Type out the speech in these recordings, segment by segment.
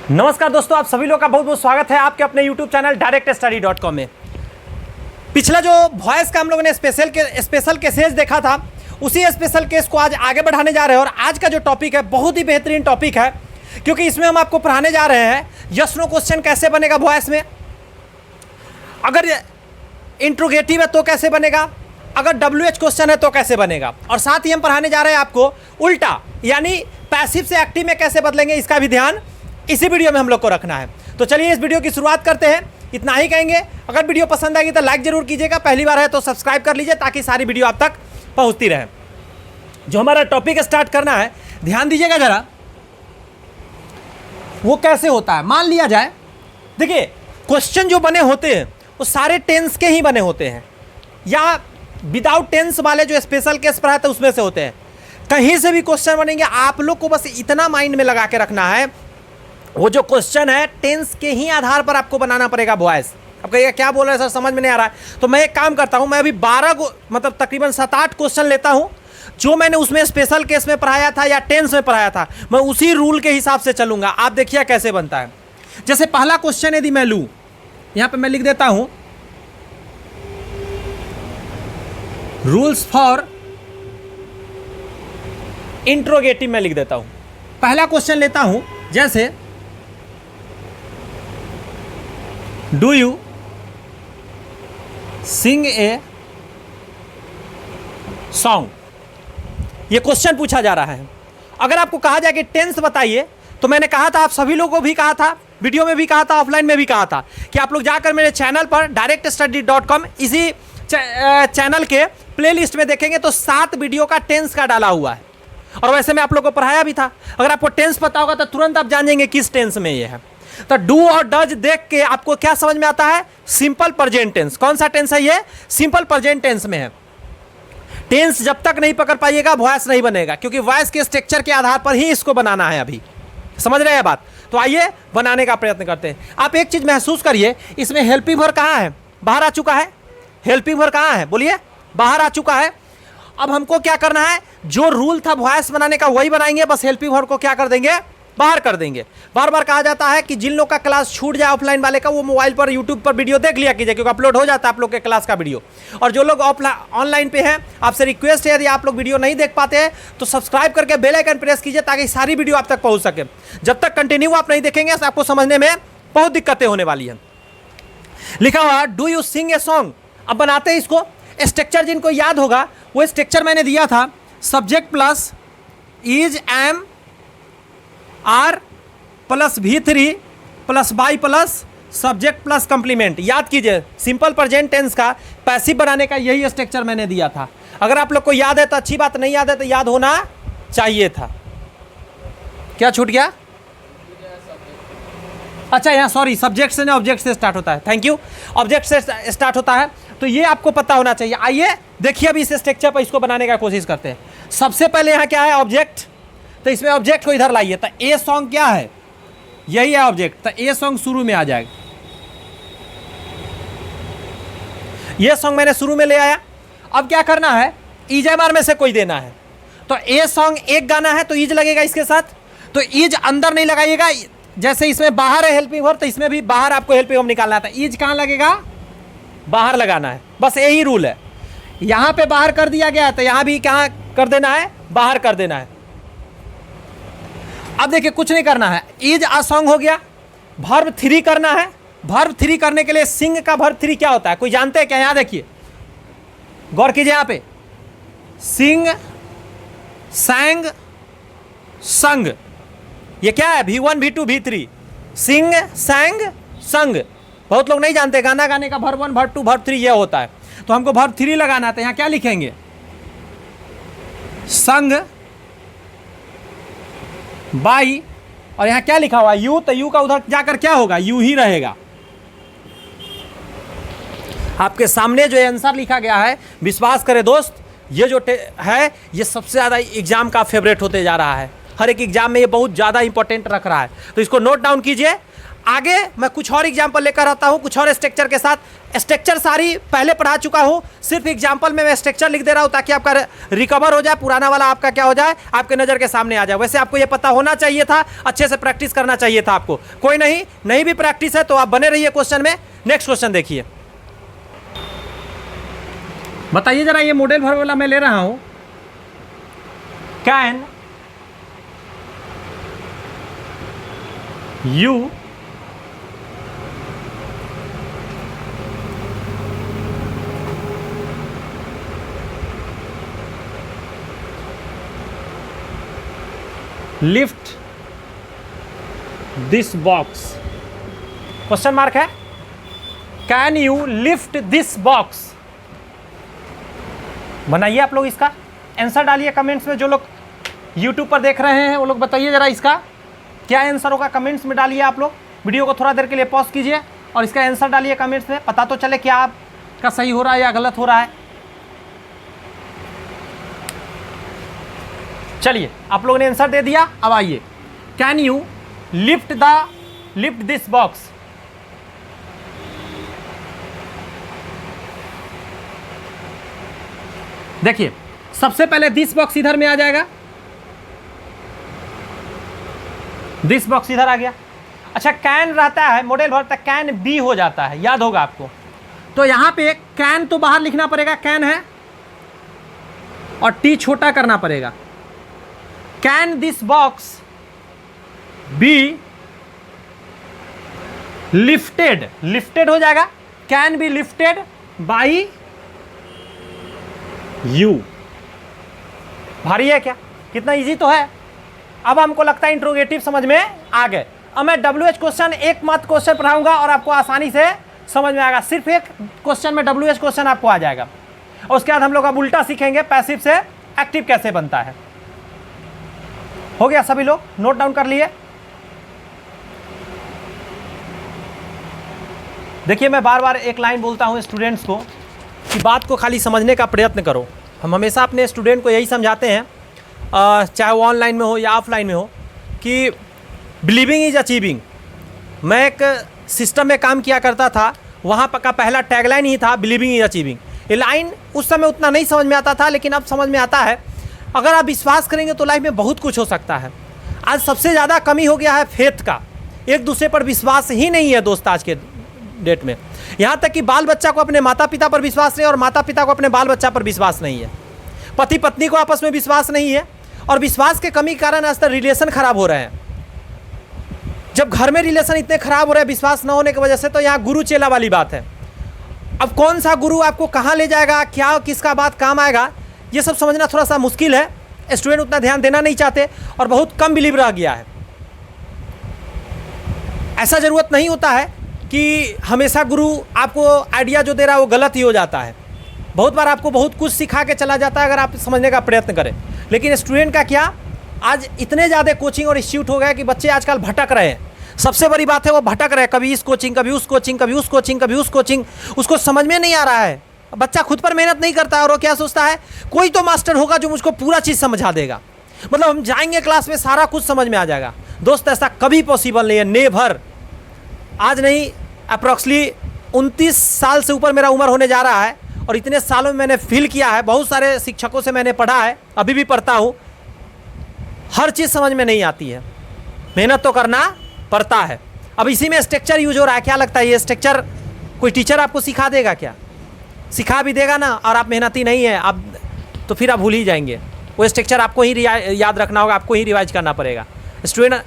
नमस्कार दोस्तों, आप सभी लोग का बहुत बहुत स्वागत है आपके अपने YouTube चैनल directstudy.com में। पिछला जो वॉइस का हम लोगों ने स्पेशल केसेज देखा था, उसी स्पेशल केस को आज आगे बढ़ाने जा रहे हैं। और आज का जो टॉपिक है बहुत ही बेहतरीन टॉपिक है, क्योंकि इसमें हम आपको पढ़ाने जा रहे हैं यस नो क्वेश्चन कैसे बनेगा वॉइस में, अगर इंट्रोगेटिव है तो कैसे बनेगा, अगर WH क्वेश्चन है तो कैसे बनेगा, और साथ ही हम पढ़ाने जा रहे हैं आपको उल्टा यानी पैसिव से एक्टिव में कैसे बदलेंगे, इसका भी ध्यान इसी वीडियो में हम लोग को रखना है। तो चलिए इस वीडियो की शुरुआत करते हैं। इतना ही कहेंगे, अगर वीडियो पसंद आएगी तो लाइक जरूर कीजिएगा, पहली बार है तो सब्सक्राइब कर लीजिए ताकि सारी वीडियो आप तक पहुंचती रहे। जो हमारा टॉपिक स्टार्ट करना है, ध्यान दीजिएगा जरा, वो कैसे होता है। मान लिया जाए, देखिए क्वेश्चन जो बने होते हैं वो सारे टेंस के ही बने होते हैं, या विदाउट टेंस वाले जो स्पेशल केस पढ़ाए थे उसमें से होते हैं। कहीं से भी क्वेश्चन बनेंगे, आप लोग को बस इतना माइंड में लगा के रखना है, वो जो क्वेश्चन है टेंस के ही आधार पर आपको बनाना पड़ेगा वॉइस। अब कहिएगा क्या बोल रहे हैं सर, समझ में नहीं आ रहा है। तो मैं एक काम करता हूं, मैं अभी 12 मतलब तकरीबन 7-8 क्वेश्चन लेता हूं जो मैंने उसमें स्पेशल केस में पढ़ाया था या टेंस में पढ़ाया था, मैं उसी रूल के हिसाब से चलूंगा। आप देखिए कैसे बनता है। जैसे पहला क्वेश्चन यदि मैं लूँ, यहां पर मैं लिख देता हूं रूल्स फॉर इंट्रोगेटिव, में लिख देता हूं। पहला क्वेश्चन लेता हूं, जैसे do you sing a song, ये क्वेश्चन पूछा जा रहा है। अगर आपको कहा जाए कि टेंस बताइए, तो मैंने कहा था, आप सभी लोगों को भी कहा था, वीडियो में भी कहा था, ऑफलाइन में भी कहा था कि आप लोग जाकर मेरे चैनल पर directstudy.com इसी चैनल के प्लेलिस्ट में देखेंगे तो 7 वीडियो का टेंस का डाला हुआ है, और वैसे मैं आप लोगों को पढ़ाया भी था। अगर आपको टेंस पता होगा तो तुरंत आप जान जाएंगे किस टेंस में ये है। तो डू और डज देख के आपको क्या समझ में आता है, सिंपल प्रेजेंट टेंस। कौन सा टेंस है ये, सिंपल प्रेजेंट टेंस में है। टेंस जब तक नहीं पकड़ पाइएगा वॉइस नहीं बनेगा, क्योंकि वॉइस के स्ट्रक्चर के आधार पर ही इसको बनाना है। अभी समझ रहे हैं बात? तो आइए बनाने का प्रयत्न करते हैं। आप एक चीज महसूस करिए, इसमें हेल्पिंग वर्ब कहाँ है, बाहर आ चुका है। हेल्पिंग वर्ब कहाँ है, बोलिए, बाहर आ चुका है। अब हमको क्या करना है, जो रूल था वॉइस बनाने का वही बनाएंगे, बस हेल्पिंग वर्ब को क्या कर देंगे, बाहर कर देंगे। बार बार कहा जाता है कि जिन लोग का क्लास छूट जाए ऑफलाइन वाले का, वो मोबाइल पर यूट्यूब पर वीडियो देख लिया कीजिए, क्योंकि अपलोड हो जाता है आप लोग के क्लास का वीडियो। और जो लोग ऑनलाइन पे हैं, आपसे रिक्वेस्ट है, यदि आप लोग वीडियो नहीं देख पाते हैं तो सब्सक्राइब करके बेल आइकन प्रेस कीजिए ताकि सारी वीडियो आप तक पहुंच सके। जब तक कंटिन्यू आप नहीं देखेंगे तो आपको समझने में बहुत दिक्कतें होने वाली हैं। लिखा हुआ do you sing a song. अब बनाते हैं इसको। स्ट्रक्चर जिनको याद होगा वो स्ट्रक्चर मैंने दिया था, subject plus is am are plus V3 plus by plus subject plus complement. याद कीजिए, सिंपल प्रेजेंट टेंस का पैसिव बनाने का यही स्ट्रक्चर मैंने दिया था। अगर आप लोग को याद है तो अच्छी बात, नहीं याद है तो याद होना चाहिए था। क्या छूट गया? अच्छा, यहाँ सॉरी, सब्जेक्ट से ना ऑब्जेक्ट से स्टार्ट होता है। थैंक यू, ऑब्जेक्ट से स्टार्ट होता है, तो ये आपको पता होना चाहिए। आइए देखिए अभी इस स्ट्रक्चर पर इसको बनाने का कोशिश करते हैं। सबसे पहले यहाँ क्या है, ऑब्जेक्ट। तो इसमें ऑब्जेक्ट को इधर लाइए, तो ए सॉन्ग क्या है, यही है ऑब्जेक्ट। तो ए सॉन्ग शुरू में आ जाएगा। ये सॉन्ग मैंने शुरू में ले आया। अब क्या करना है, ईज एम आर में से कोई देना है। तो ए सॉन्ग एक गाना है तो ईज लगेगा इसके साथ। तो ईज अंदर नहीं लगाइएगा, जैसे इसमें बाहर है हेल्पिंग वर्ब, तो इसमें भी बाहर आपको हेल्पिंग वर्ब निकालना था। ईज कहाँ लगेगा, बाहर लगाना है, बस यही रूल है। यहां पे बाहर कर दिया गया है तो यहां भी कहां कर देना है, बाहर कर देना है। अब देखिए कुछ नहीं करना है, इज अ सॉन्ग हो गया। वर्ब 3 करना है। वर्ब 3 करने के लिए सिंग का वर्ब 3 क्या होता है, कोई जानते हैं क्या? यहां देखिए, गौर कीजिए, यहां पे सिंग, सैंग, संग, ये क्या है, V1 V2 V3। सिंग, सैंग, संग। बहुत लोग नहीं जानते, गाना गाने का वर्ब 1 वर्ब 2 वर्ब 3 ये होता है। तो हमको वर्ब 3 लगाना है, तो यहां क्या लिखेंगे, संग बाई, और यहां क्या लिखा हुआ, यू। तो यू का उधर जाकर क्या होगा, यू ही रहेगा। आपके सामने जो आंसर लिखा गया है, विश्वास करें दोस्त, ये जो है ये सबसे ज़्यादा एग्जाम का फेवरेट होते जा रहा है। हर एक एग्जाम में ये बहुत ज़्यादा इंपॉर्टेंट रख रहा है, तो इसको नोट डाउन कीजिए। आगे मैं कुछ और एग्जाम्पल लेकर आता हूँ, कुछ और स्ट्रक्चर के साथ। स्ट्रक्चर सारी पहले पढ़ा चुका हूँ, सिर्फ एग्जाम्पल में मैं स्ट्रक्चर लिख दे रहा हूँ ताकि आपका रिकवर हो जाए, पुराना वाला आपका क्या हो जाए, आपके नज़र के सामने आ जाए। वैसे आपको ये पता होना चाहिए था, अच्छे से प्रैक्टिस करना चाहिए था आपको। कोई नहीं भी प्रैक्टिस है तो आप बने रहिए क्वेश्चन में। नेक्स्ट क्वेश्चन देखिए, बताइए जरा, ये मॉडल वर्ब वाला मैं ले रहा हूँ। Can you lift this box? Question mark है। Can you lift this box? बनाइए आप लोग, इसका आंसर डालिए कमेंट्स में। जो लोग यूट्यूब पर देख रहे हैं वो लोग बताइए जरा इसका क्या आंसर होगा, कमेंट्स में डालिए आप लोग। वीडियो को थोड़ा देर के लिए पॉज कीजिए और इसका आंसर डालिए कमेंट्स में, पता तो चले क्या आपका सही हो रहा है या गलत हो रहा है। चलिए, आप लोगों ने आंसर दे दिया। अब आइए, can you lift this box? देखिए, सबसे पहले दिस बॉक्स इधर में आ जाएगा, दिस बॉक्स इधर आ गया। अच्छा, कैन रहता है मॉडल वर्ब, तक कैन बी हो जाता है, याद होगा आपको। तो यहां पे कैन तो बाहर लिखना पड़ेगा, कैन है, और टी छोटा करना पड़ेगा। Can this box be lifted? Lifted हो जाएगा, can be lifted by you. भारी है क्या? कितना इजी तो है। अब हमको लगता है इंट्रोगेटिव समझ में आ गए। अब मैं WH क्वेश्चन एकमात्र क्वेश्चन पढ़ाऊंगा और आपको आसानी से समझ में आएगा। सिर्फ एक क्वेश्चन में WH क्वेश्चन आपको आ जाएगा, और उसके बाद हम लोग अब उल्टा सीखेंगे, पैसिव से एक्टिव कैसे बनता है। हो गया? सभी लोग नोट डाउन कर लिए? देखिए, मैं बार बार एक लाइन बोलता हूं स्टूडेंट्स को कि बात को खाली समझने का प्रयत्न करो। हम हमेशा अपने स्टूडेंट को यही समझाते हैं, चाहे वो ऑनलाइन में हो या ऑफलाइन में हो, कि बिलीविंग इज अचीविंग। मैं एक सिस्टम में काम किया करता था, वहाँ का पहला टैगलाइन ही था बिलीविंग इज अचीविंग। ये लाइन उस समय उतना नहीं समझ में आता था, लेकिन अब समझ में आता है। अगर आप विश्वास करेंगे तो लाइफ में बहुत कुछ हो सकता है। आज सबसे ज़्यादा कमी हो गया है फेथ का, एक दूसरे पर विश्वास ही नहीं है दोस्त आज के डेट में। यहाँ तक कि बाल बच्चा को अपने माता पिता पर विश्वास नहीं, और माता पिता को अपने बाल बच्चा पर विश्वास नहीं है। पति पत्नी को आपस में विश्वास नहीं है, और विश्वास के कमी के कारण आज तक रिलेशन खराब हो रहे हैं। जब घर में रिलेशन इतने खराब हो रहे हैं विश्वास न होने की वजह से, तो यहाँ गुरु चेला वाली बात है। अब कौन सा गुरु आपको कहाँ ले जाएगा, क्या किसका बात काम आएगा, ये सब समझना थोड़ा सा मुश्किल है। स्टूडेंट उतना ध्यान देना नहीं चाहते और बहुत कम बिलीव रह गया है। ऐसा ज़रूरत नहीं होता है कि हमेशा गुरु आपको आइडिया जो दे रहा है वो गलत ही हो जाता है। बहुत बार आपको बहुत कुछ सिखा के चला जाता है अगर आप समझने का प्रयत्न करें। लेकिन स्टूडेंट का क्या, आज इतने ज़्यादा कोचिंग और इंस्टीट्यूट हो गए कि बच्चे आजकल भटक रहे हैं। सबसे बड़ी बात है वो भटक रहे हैं, कभी इस कोचिंग, कभी उस कोचिंग, कभी उस कोचिंग, कभी उस कोचिंग। उसको समझ में नहीं आ रहा है। बच्चा खुद पर मेहनत नहीं करता है, और वो क्या सोचता है कोई तो मास्टर होगा जो मुझको पूरा चीज़ समझा देगा, मतलब हम जाएंगे क्लास में सारा कुछ समझ में आ जाएगा। दोस्त, ऐसा कभी पॉसिबल नहीं है, नेवर। आज नहीं, अप्रॉक्सली 29 साल से ऊपर मेरा उम्र होने जा रहा है, और इतने सालों में मैंने फील किया है, बहुत सारे शिक्षकों से मैंने पढ़ा है, अभी भी पढ़ता हूँ। हर चीज़ समझ में नहीं आती है, मेहनत तो करना पड़ता है। अब इसी में स्ट्रक्चर यूज हो रहा है। क्या लगता है ये स्ट्रक्चर कोई टीचर आपको सिखा देगा क्या? सिखा भी देगा ना, और आप मेहनती नहीं है आप, तो फिर आप भूल ही जाएंगे। वो स्ट्रक्चर आपको ही याद रखना होगा, आपको ही रिवाइज करना पड़ेगा। स्टूडेंट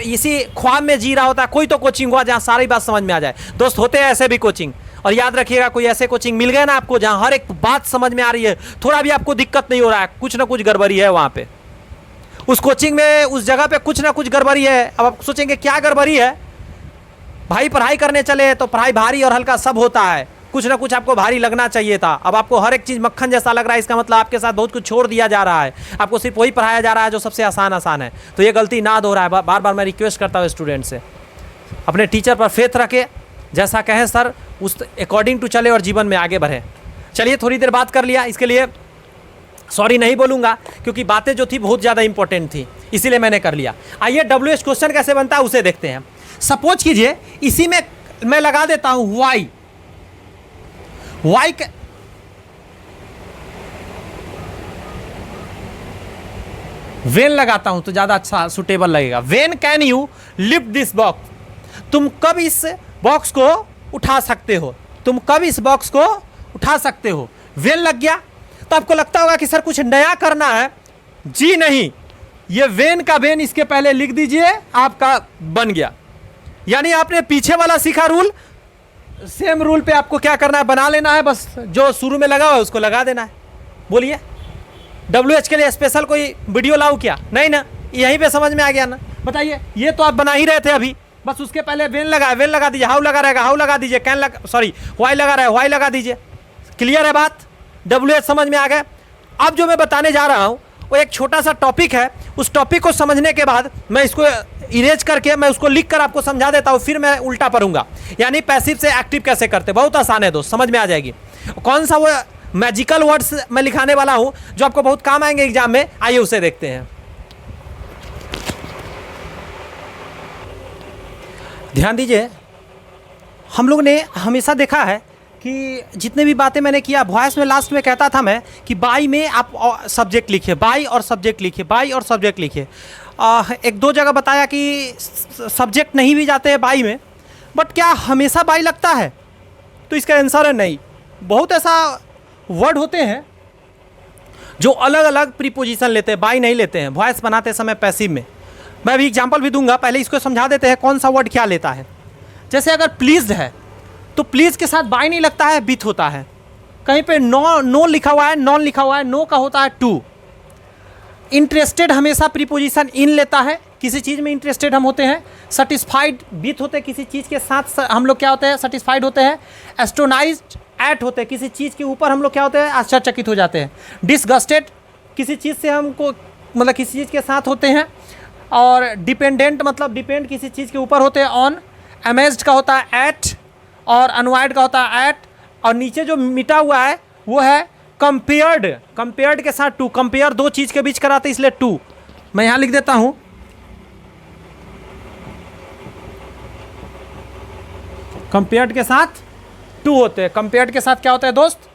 इसी ख्वाब में जी रहा होता है, कोई तो कोचिंग हुआ जहाँ सारी बात समझ में आ जाए। दोस्त, होते हैं ऐसे भी कोचिंग, और याद रखिएगा कोई ऐसे कोचिंग मिल गए ना आपको जहाँ हर एक बात समझ में आ रही है, थोड़ा भी आपको दिक्कत नहीं हो रहा है, कुछ ना कुछ गड़बड़ी है वहाँ पे। उस कोचिंग में, उस जगह पे कुछ ना कुछ गड़बड़ी है। अब आप सोचेंगे क्या गड़बड़ी है भाई, पढ़ाई करने चले तो पढ़ाई भारी और हल्का सब होता है, कुछ ना कुछ आपको भारी लगना चाहिए था। अब आपको हर एक चीज़ मक्खन जैसा लग रहा है, इसका मतलब आपके साथ बहुत कुछ छोड़ दिया जा रहा है। आपको सिर्फ वही पढ़ाया जा रहा है जो सबसे आसान है। तो ये गलती ना दोहराए। बार बार मैं रिक्वेस्ट करता हूँ स्टूडेंट से, अपने टीचर पर फेथ रखे, जैसा कहें सर उस अकॉर्डिंग टू चले और जीवन में आगे बढ़े। चलिए, थोड़ी देर बात कर लिया, इसके लिए सॉरी नहीं बोलूँगा क्योंकि बातें जो थी बहुत ज़्यादा इंपॉर्टेंट थी, इसीलिए मैंने कर लिया। आइए WH क्वेश्चन कैसे बनता है उसे देखते हैं। सपोज कीजिए इसी में मैं लगा देता हूँ वाई वेन लगाता हूं तो ज्यादा अच्छा सुटेबल लगेगा। When can you lift this box, तुम कब इस बॉक्स को उठा सकते हो, तुम कब इस बॉक्स को उठा सकते हो। वेन लग गया तो आपको लगता होगा कि सर कुछ नया करना है। जी नहीं, ये वेन का वेन इसके पहले लिख दीजिए, आपका बन गया। यानी आपने पीछे वाला सीखा रूल, सेम रूल पे आपको क्या करना है, बना लेना है, बस जो शुरू में लगा हुआ है उसको लगा देना है। बोलिए WH के लिए स्पेशल कोई वीडियो लाऊं क्या? नहीं ना, यहीं पे समझ में आ गया ना। बताइए, ये तो आप बना ही रहे थे अभी, बस उसके पहले वेन लगा दीजिए, हाउ लगा रहेगा हाउ लगा दीजिए, वाई लगा रहा है वाई लगा दीजिए। क्लियर है बात? WH समझ में आ गया। अब जो मैं बताने जा रहा हूँ वो एक छोटा सा टॉपिक है, उस टॉपिक को समझने के बाद मैं इसको इरेज करके मैं उसको लिख कर आपको समझा देता हूँ, फिर मैं उल्टा पढ़ूंगा। यानी पैसिव से एक्टिव कैसे करते, बहुत आसान है दोस्त, समझ में आ जाएगी। कौन सा वो मैजिकल वर्ड्स मैं लिखाने वाला हूं जो आपको बहुत काम आएंगे एग्जाम में, आइए उसे देखते हैं। ध्यान दीजिए, हम लोग ने हमेशा देखा है कि जितने भी बातें मैंने किया, वॉइस में लास्ट में कहता था मैं कि बाई में आप सब्जेक्ट लिखिए, बाई और सब्जेक्ट लिखिए, बाई और सब्जेक्ट लिखिए। एक दो जगह बताया कि सब्जेक्ट नहीं भी जाते हैं बाई में, बट क्या हमेशा बाई लगता है? तो इसका आंसर है नहीं। बहुत ऐसा वर्ड होते हैं जो अलग अलग प्रीपोजिशन लेते हैं, बाई नहीं लेते हैं वॉइस बनाते समय पैसिव में। मैं अभी एग्जांपल भी दूंगा, पहले इसको समझा देते हैं कौन सा वर्ड क्या लेता है। जैसे अगर प्लीज्ड है तो प्लीज़ के साथ बाई नहीं लगता है, विथ होता है। कहीं पे नो लिखा हुआ है, नॉन लिखा हुआ है, नो का होता है टू। इंटरेस्टेड हमेशा प्रीपोजिशन इन लेता है, किसी चीज़ में इंटरेस्टेड हम होते हैं। सेटिस्फाइड विथ होते हैं, किसी चीज़ के साथ हम लोग क्या होते हैं, सेटिस्फाइड होते हैं। एस्ट्रोनाइज्ड एट होते हैं, किसी चीज़ के ऊपर हम लोग क्या होते हैं, आश्चर्यचकित हो जाते हैं। डिसगस्टेड किसी चीज़ से हमको मतलब किसी चीज़ के साथ होते हैं। और डिपेंडेंट मतलब डिपेंड किसी चीज़ के ऊपर होते हैं, ऑन। अमेज्ड का होता है एट, और अनवाइड का होता है एट। और नीचे जो मिटा हुआ है वो है कंपेयर्ड, कंपेयर्ड के साथ टू। कंपेयर दो चीज़ के बीच कराते इसलिए टू। मैं यहाँ लिख देता हूँ, कंपेयर्ड के साथ टू होते हैं। कंपेयर्ड के साथ क्या होता है दोस्त,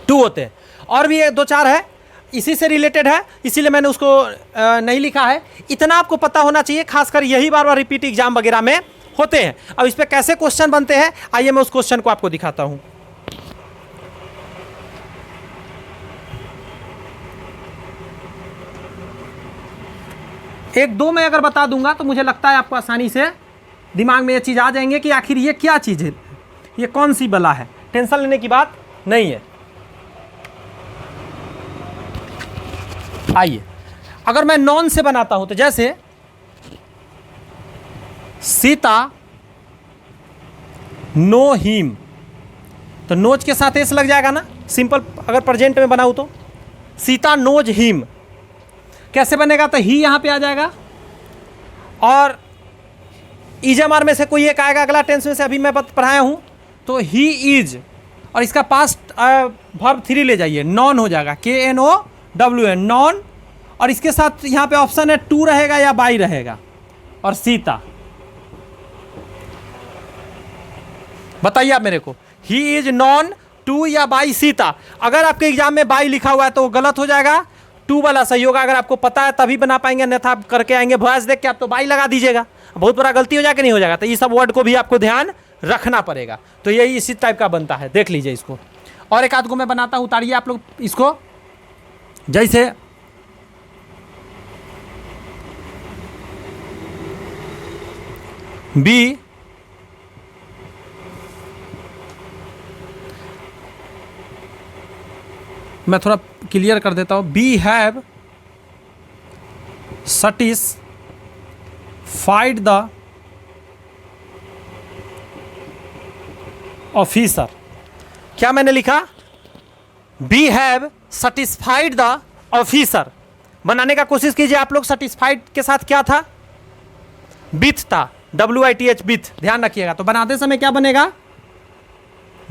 टू होते हैं। और भी एक दो चार है, इसी से रिलेटेड है, इसीलिए मैंने उसको नहीं लिखा है। इतना आपको पता होना चाहिए, खासकर यही बार बार रिपीट एग्जाम वगैरह में होते हैं। अब इस पे कैसे क्वेश्चन बनते हैं, आइए मैं उस क्वेश्चन को आपको दिखाता हूं। एक दो मैं अगर बता दूंगा तो मुझे लगता है आपको आसानी से दिमाग में ये चीज़ आ जाएंगे कि आखिर ये क्या चीज़ है, ये कौन सी बला है। टेंशन लेने की बात नहीं है। आइए, अगर मैं नॉन से बनाता हूं तो जैसे सीता नो हिम, तो नोज के साथ एस लग जाएगा ना, सिंपल अगर प्रेजेंट में बनाऊं तो। सीता नोज हिम कैसे बनेगा, तो ही यहां पे आ जाएगा। और इजमआर में से कोई एक आएगा अगला टेंस में से, अभी मैं पढ़ाया हूं, तो ही इज, और इसका पास्ट वर्ब 3 ले जाइए, नॉन हो जाएगा, KNOWN, नॉन। और इसके साथ यहाँ पे ऑप्शन है टू रहेगा या बाई रहेगा। और सीता, बताइए आप मेरे को, ही इज नॉन, टू या बाई सीता। अगर आपके एग्जाम में बाई लिखा हुआ है तो वो गलत हो जाएगा, टू वाला सही होगा। अगर आपको पता है तभी बना पाएंगे, अन्यथा आप करके आएंगे वॉइस देख के आप तो बाई लगा दीजिएगा, बहुत बड़ा गलती हो जाएगा, नहीं हो जाएगा। तो ये सब वर्ड को भी आपको ध्यान रखना पड़ेगा। तो यही इसी टाइप का बनता है, देख लीजिए इसको। और एक आध को मैं बनाता हूँ, उतारिए आप लोग इसको। जैसे बी मैं थोड़ा क्लियर कर देता हूँ, be have satisfied the officer. क्या मैंने लिखा, be have satisfied the officer. बनाने का कोशिश कीजिए आप लोग। सेटिस्फाइड के साथ क्या था, विथ था, WITH विथ, ध्यान रखिएगा। तो बनाते समय क्या बनेगा,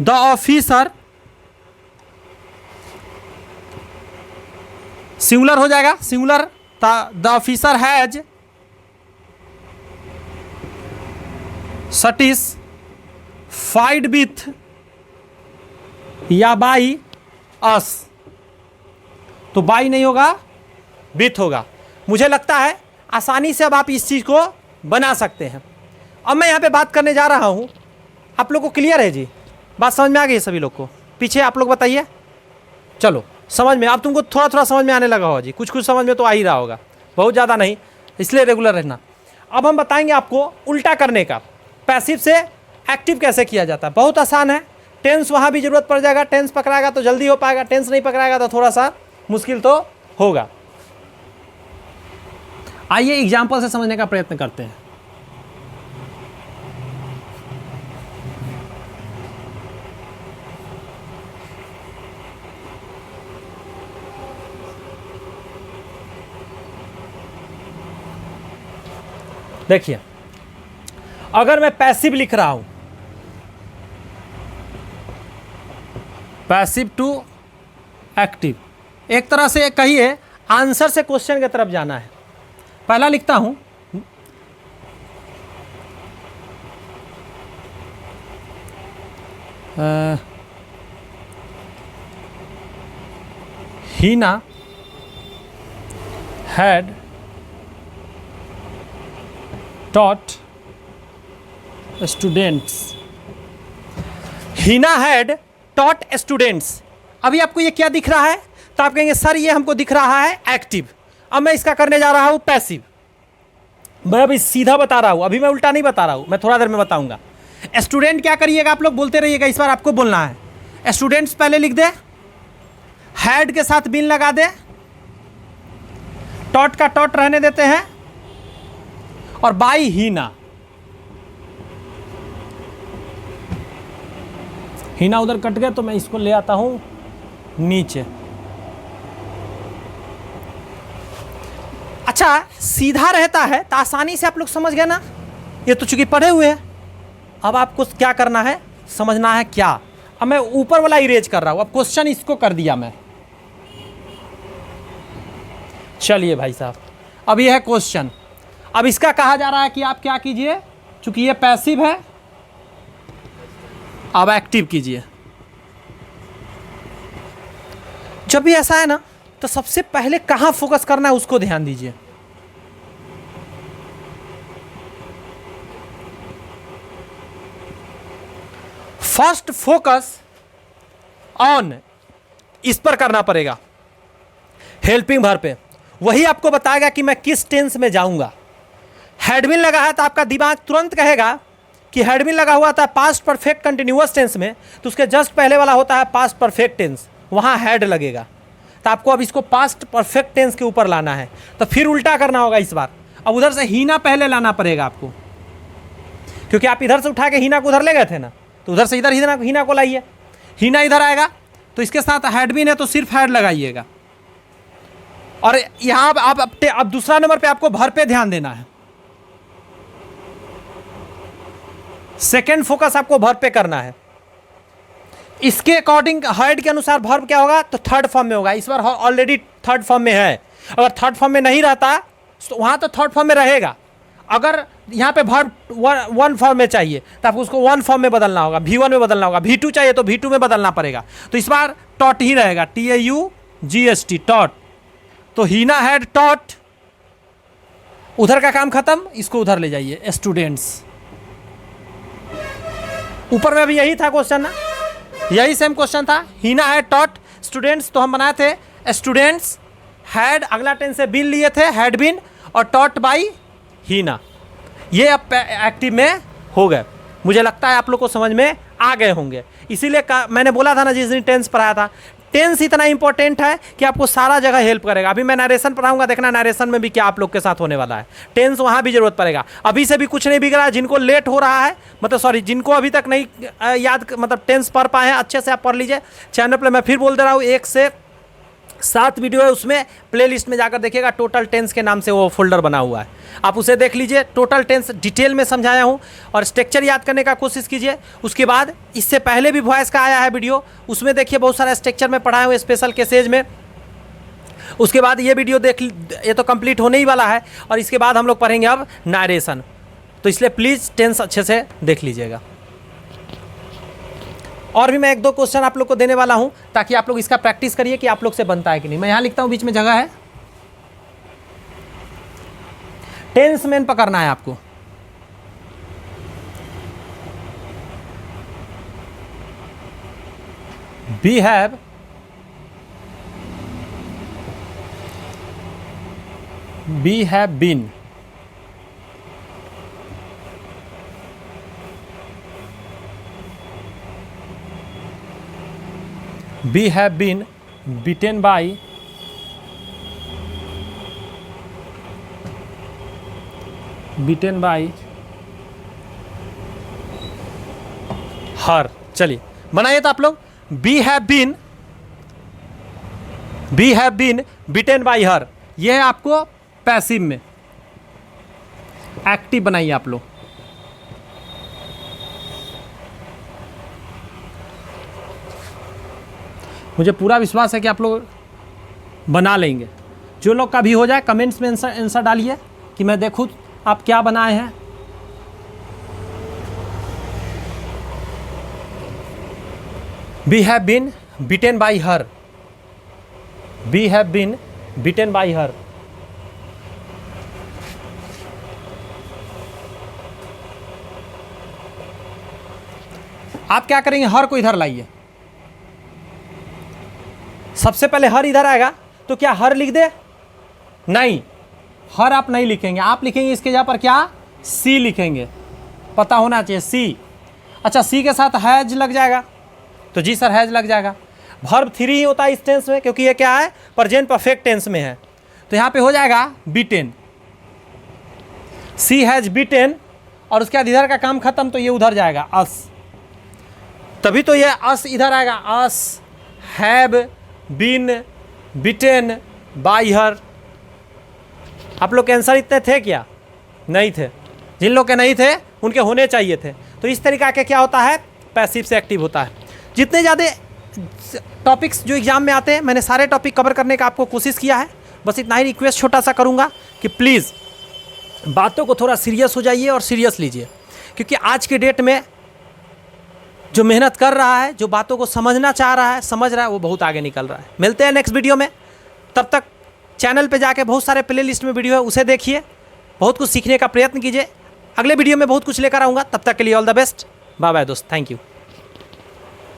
द ऑफिसर सिंगुलर हो जाएगा, singular the officer has satisfied with या बाई अस, तो बाई नहीं होगा, विथ होगा। मुझे लगता है आसानी से अब आप इस चीज़ को बना सकते हैं। अब मैं यहाँ पे बात करने जा रहा हूँ, आप लोग को क्लियर है जी? बात समझ में आ गई है सभी लोग को? पीछे आप लोग बताइए। चलो समझ में, अब तुमको थोड़ा थोड़ा समझ में आने लगा होगा जी, कुछ कुछ समझ में तो आ ही रहा होगा, बहुत ज़्यादा नहीं, इसलिए रेगुलर रहना। अब हम बताएंगे आपको उल्टा करने का, पैसिव से एक्टिव कैसे किया जाता है। बहुत आसान है। टेंस वहाँ भी ज़रूरत पड़ जाएगा, टेंस पकड़ाएगा तो जल्दी हो पाएगा, टेंस नहीं पकड़ाएगा तो थोड़ा सा मुश्किल तो होगा। आइए एग्जाम्पल से समझने का प्रयत्न करते हैं। देखिए, अगर मैं पैसिव लिख रहा हूं, पैसिव टू एक्टिव, एक तरह से कहिए आंसर से क्वेश्चन की तरफ जाना है। पहला लिखता हूं, Heena had taught students, Heena had taught students. अभी आपको ये क्या दिख रहा है? तो आप कहेंगे सर ये हमको दिख रहा है एक्टिव। अब मैं इसका करने जा रहा हूँ पैसिव। मैं अभी सीधा बता रहा हूँ, अभी मैं उल्टा नहीं बता रहा हूँ, मैं थोड़ा देर में बताऊंगा। स्टूडेंट क्या करिएगा, आप लोग बोलते रहिएगा, इस बार आपको बोलना है। स्टूडेंट्स पहले लिख दे, हैड के साथ बिन लगा दे, टॉट का टॉट रहने देते हैं, और बाई हीना, हीना उधर कट गए तो मैं इसको ले आता हूं नीचे। अच्छा, सीधा रहता है तो आसानी से आप लोग समझ गए ना, ये तो चूंकि पढ़े हुए हैं। अब आपको क्या करना है, समझना है क्या। अब मैं ऊपर वाला इरेज कर रहा हूं, अब क्वेश्चन इसको कर दिया मैं। चलिए भाई साहब, अब ये है क्वेश्चन। अब इसका कहा जा रहा है कि आप क्या कीजिए, चूंकि ये पैसिव है, अब एक्टिव कीजिए। जब भी ऐसा है ना, तो सबसे पहले कहां फोकस करना है उसको ध्यान दीजिए। फर्स्ट फोकस ऑन, इस पर करना पड़ेगा, हेल्पिंग वर्ब पे। वही आपको बताएगा कि मैं किस टेंस में जाऊंगा। हैडबिन लगा है तो आपका दिमाग तुरंत कहेगा कि हैडबिन लगा हुआ था पास्ट परफेक्ट कंटिन्यूअस टेंस में, तो उसके जस्ट पहले वाला होता है पास्ट परफेक्ट टेंस, वहाँ हैड लगेगा। तो आपको अब इसको पास्ट परफेक्ट टेंस के ऊपर लाना है, तो फिर उल्टा करना होगा इस बार। अब उधर से हीना पहले लाना पड़ेगा आपको, क्योंकि आप इधर से उठा के हीना को उधर ले गए थे ना, तो उधर से इधर हीना को लाइए। हीना इधर आएगा तो इसके साथ हैडबिन है तो सिर्फ हैड लगाइएगा। और यहाँ अब दूसरा नंबर पे आपको भर पे ध्यान देना है। सेकेंड फोकस आपको वर्ब पे करना है। इसके अकॉर्डिंग हेड के अनुसार वर्ब क्या होगा, तो थर्ड फॉर्म में होगा। इस बार ऑलरेडी थर्ड फॉर्म में है, अगर थर्ड फॉर्म में नहीं रहता तो वहाँ तो थर्ड फॉर्म में रहेगा। अगर यहाँ पे वर्ब वन फॉर्म में चाहिए तो आपको उसको वन फॉर्म में बदलना होगा, V1 में बदलना होगा। V2 चाहिए तो V2 में बदलना पड़ेगा। तो इस बार टॉट ही रहेगा, TAUGST, टॉट। तो हीना हैड टॉट, उधर का काम खत्म, इसको उधर ले जाइए, स्टूडेंट्स। ऊपर में भी यही था क्वेश्चन ना, यही सेम क्वेश्चन था। हीना हैड टॉट स्टूडेंट्स, तो हम बनाए थे स्टूडेंट्स हैड, अगला टेंस से बिन लिए थे, हैड बिन, और टॉट बाई हीना। ये अब एक्टिव में हो गए। मुझे लगता है आप लोग को समझ में आ गए होंगे। इसीलिए मैंने बोला था ना जिस दिन टेंस पढ़ाया था, टेंस इतना इंपॉर्टेंट है कि आपको सारा जगह हेल्प करेगा। अभी मैं नरेशन पढ़ाऊंगा, देखना नरेशन में भी क्या आप लोग के साथ होने वाला है। टेंस वहाँ भी जरूरत पड़ेगा। अभी से भी कुछ नहीं बिगड़ा है। जिनको लेट हो रहा है, मतलब सॉरी, जिनको अभी तक नहीं याद, मतलब टेंस पढ़ पाए हैं, अच्छे से आप पढ़ लीजिए। चैनल पर मैं फिर बोल दे रहा हूँ, 1 से 7 वीडियो है, उसमें प्लेलिस्ट में जाकर देखिएगा, टोटल टेंस के नाम से वो फोल्डर बना हुआ है, आप उसे देख लीजिए। टोटल टेंस डिटेल में समझाया हूँ, और स्ट्रक्चर याद करने का कोशिश कीजिए। उसके बाद इससे पहले भी वॉइस का आया है वीडियो, उसमें देखिए बहुत सारा स्ट्रक्चर में पढ़ाया हुआ, स्पेशल केसेज में। उसके बाद ये वीडियो ये तो कंप्लीट होने ही वाला है, और इसके बाद हम लोग पढ़ेंगे अब नरेशन। तो इसलिए प्लीज़ टेंस अच्छे से देख लीजिएगा। और भी मैं एक दो क्वेश्चन आप लोग को देने वाला हूं, ताकि आप लोग इसका प्रैक्टिस करिए कि आप लोग से बनता है कि नहीं। मैं यहां लिखता हूं, बीच में जगह है। टेंस मेन पकड़ना है आपको। We have been, we have been beaten by her। चलिए बनाइए तो आप लोग। we have been beaten by her, यह है आपको पैसिव में। एक्टिव बनाइए आप लोग। मुझे पूरा विश्वास है कि आप लोग बना लेंगे। जो लोग का भी हो जाए कमेंट्स में आंसर डालिए कि मैं देखूं आप क्या बनाए हैं। We have been beaten by her, we have been beaten by her. आप क्या करेंगे, हर को इधर लाइए। सबसे पहले हर इधर आएगा तो क्या हर लिख दे? नहीं, हर आप नहीं लिखेंगे। आप लिखेंगे इसके जगह पर क्या? सी लिखेंगे। पता होना चाहिए सी। अच्छा, सी के साथ हैज लग जाएगा तो जी सर हैज लग जाएगा। वर्ब 3 ही होता है इस टेंस में, क्योंकि ये क्या है? प्रेजेंट परफेक्ट टेंस में है। तो यहाँ पे हो जाएगा बीटेन, सी हैज बीटेन, और उसके बाद इधर का काम खत्म तो ये उधर जाएगा अस। तभी तो ये अस इधर आएगा। Us have been beaten by her. आप लोग के आंसर इतने थे क्या? नहीं थे। जिन लोग के नहीं थे उनके होने चाहिए थे। तो इस तरीका के क्या होता है? पैसिव से एक्टिव होता है। जितने ज़्यादा टॉपिक्स जो एग्जाम में आते हैं, मैंने सारे टॉपिक कवर करने का आपको कोशिश किया है। बस इतना ही रिक्वेस्ट छोटा सा करूँगा कि प्लीज़ बातों को थोड़ा सीरियस हो जाइए और सीरियस लीजिए, क्योंकि आज के डेट में जो मेहनत कर रहा है, जो बातों को समझना चाह रहा है, समझ रहा है, वो बहुत आगे निकल रहा है। मिलते हैं नेक्स्ट वीडियो में। तब तक चैनल पे जाके बहुत सारे प्ले लिस्ट में वीडियो है, उसे देखिए, बहुत कुछ सीखने का प्रयत्न कीजिए। अगले वीडियो में बहुत कुछ लेकर आऊँगा। तब तक के लिए all the best. Bye bye दोस्त, थैंक यू।